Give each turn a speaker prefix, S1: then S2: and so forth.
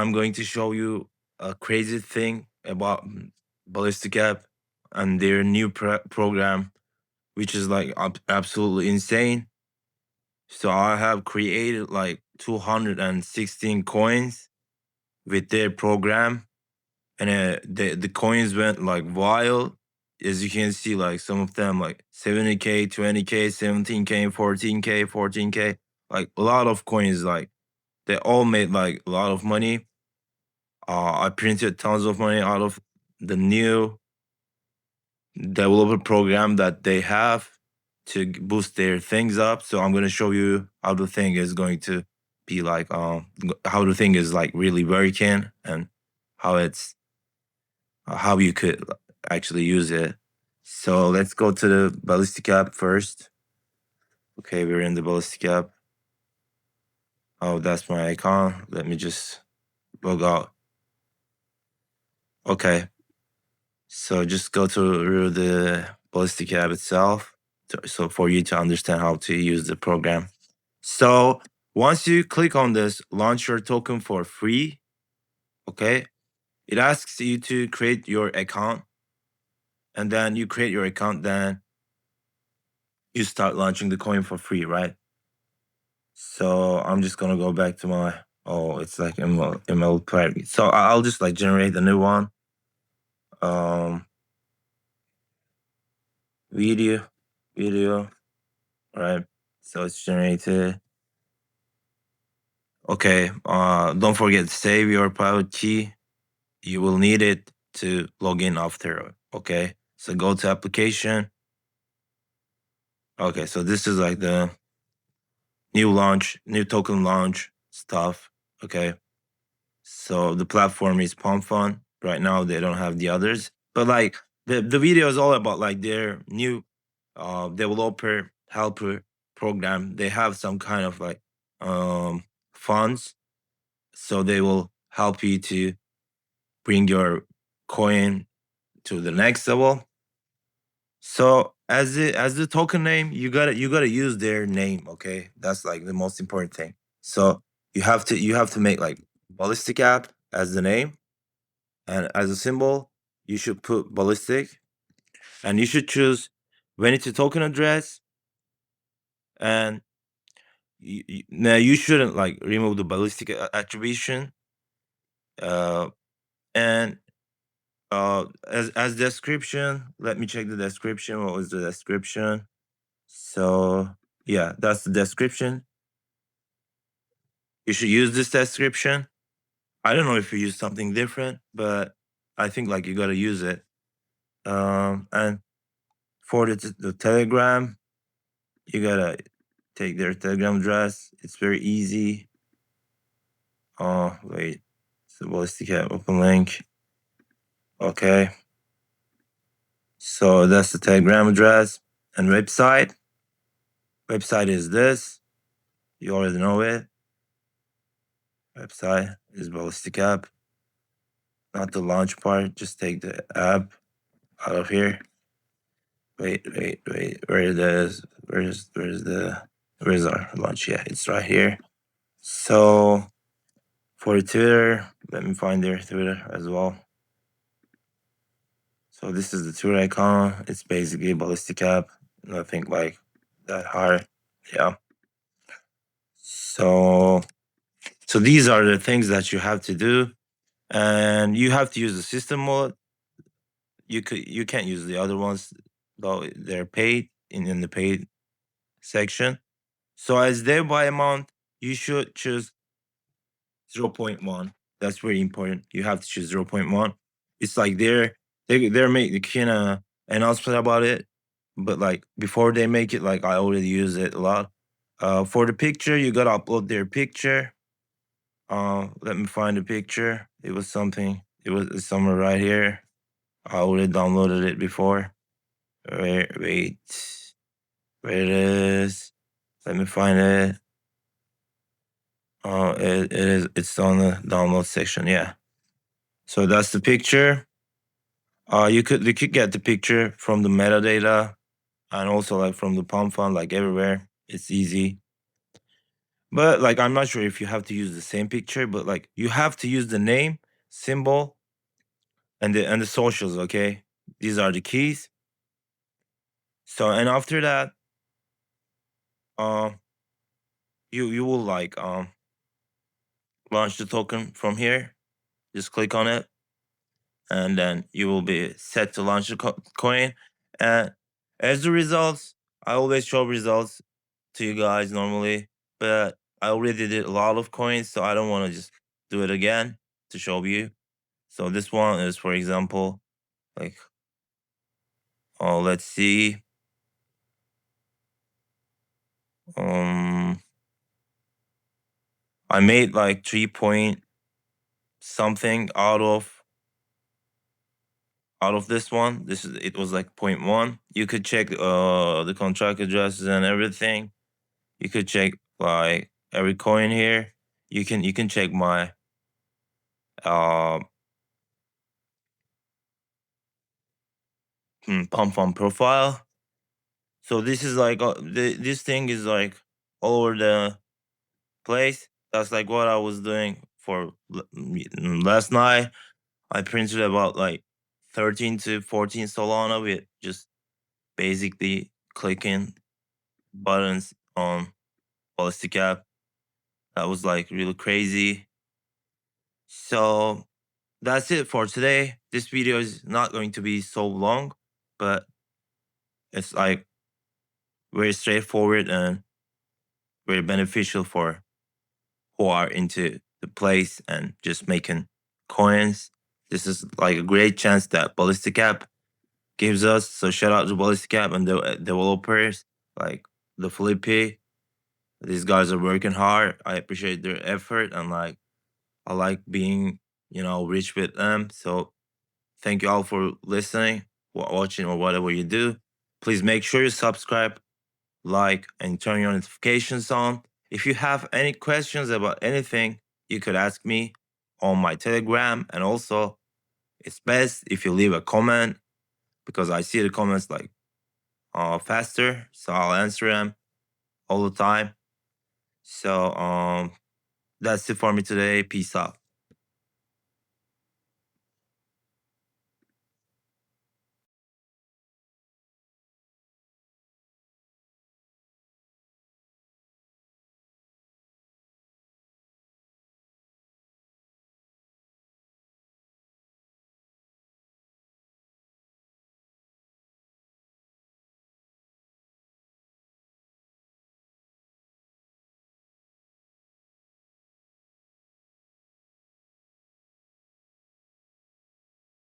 S1: I'm going to show you a crazy thing about Ballistic app and their new program, which is like absolutely insane. So I have created like 216 coins with their program, and the coins went like wild. As you can see, like some of them like 70K, 20K, 17K, 14K, 14K, like a lot of coins. Like they all made like a lot of money. I printed tons of money out of the new developer program that they have to boost their things up. So I'm gonna show you how the thing is going to be like, how the thing is like really working, and how it's how you could actually use it. So let's go to the Ballistic app first. Okay, we're in the Ballistic app. Oh, that's my icon. Let me just log out. Okay, so just go to the Ballistic app itself, so for you to understand how to use the program. So once you click on this, launch your token for free. Okay, it asks you to create your account, and then you create your account, then you start launching the coin for free, right? So I'm just gonna go back to my, oh, it's like ML private. So I'll just like generate a new one. Video, right? So it's generated. Okay, don't forget to save your private key. You will need it to log in after, okay? So go to application. Okay, so this is like the new token launch stuff, okay? So the platform is pumpfun. Right now they don't have the others, but like the video is all about like their new developer helper program. They have some kind of like funds, so they will help you to bring your coin to the next level. So as the token name, you gotta use their name, okay? That's like the most important thing. So you have to make like Ballistic app as the name, and as a symbol, you should put Ballistic, and you should choose vanity token address, and now you shouldn't like remove the Ballistic attribution, uh, and as description, let me check the description. What was the description? So yeah, that's the description. You should use this description. I don't know if you use something different, but I think like you gotta use it. And for the Telegram, you gotta take their Telegram address. It's very easy. Oh wait, so Ballistic app open link. Okay, so that's the Telegram address and website. Website is this. You already know it. Website is Ballistic app. Not the launch part. Just take the app out of here. Wait. Where it is? Where's our launch? Yeah, it's right here. So for Twitter, let me find their Twitter as well. So this is the Twitter icon. It's basically Ballistic app. Nothing like that hard. Yeah. So these are the things that you have to do, and you have to use the system mode. You can't use the other ones, though they're paid in the paid section. So as their buy amount, you should choose 0.1. That's very important. You have to choose 0.1. It's like they're making a announcement about it, but like before they make it, like I already use it a lot. For the picture, you gotta upload their picture. Let me find the picture. It was somewhere right here. I already downloaded it before. Wait, where it is? Let me find it. It's on the download section. Yeah. So that's the picture. You could get the picture from the metadata, and also like from the pumpfun, like everywhere. It's easy. But like I'm not sure if you have to use the same picture, but like you have to use the name, symbol, and the socials, okay? These are the keys. So and after that, um you will like launch the token from here. Just click on it, and then you will be set to launch the coin. And as the results, I always show results to you guys normally, but I already did a lot of coins, so I don't want to just do it again to show you. So this one is, for example, like, oh, let's see, um, I made like 3 point something out of this one. This is it was like point one. You could check the contract addresses and everything. You could check like every coin here. You can check my uh pumpfun profile. So this is like this thing is like all over the place. That's like what I was doing for last night. I printed about like 13 to 14 Solana with just basically clicking buttons on ballistic app. That was like really crazy. So that's it for today. This video is not going to be so long, but it's like very straightforward and very beneficial for who are into the place and just making coins. This is like a great chance that ballistic app gives us. So shout out to ballistic app and the developers like the Felipe. These guys are working hard. I appreciate their effort, and like I like being, rich with them. So thank you all for listening, watching, or whatever you do. Please make sure you subscribe, like, and turn your notifications on. If you have any questions about anything, you could ask me on my Telegram. And also, it's best if you leave a comment because I see the comments like faster. So I'll answer them all the time. So that's it for me today. Peace out.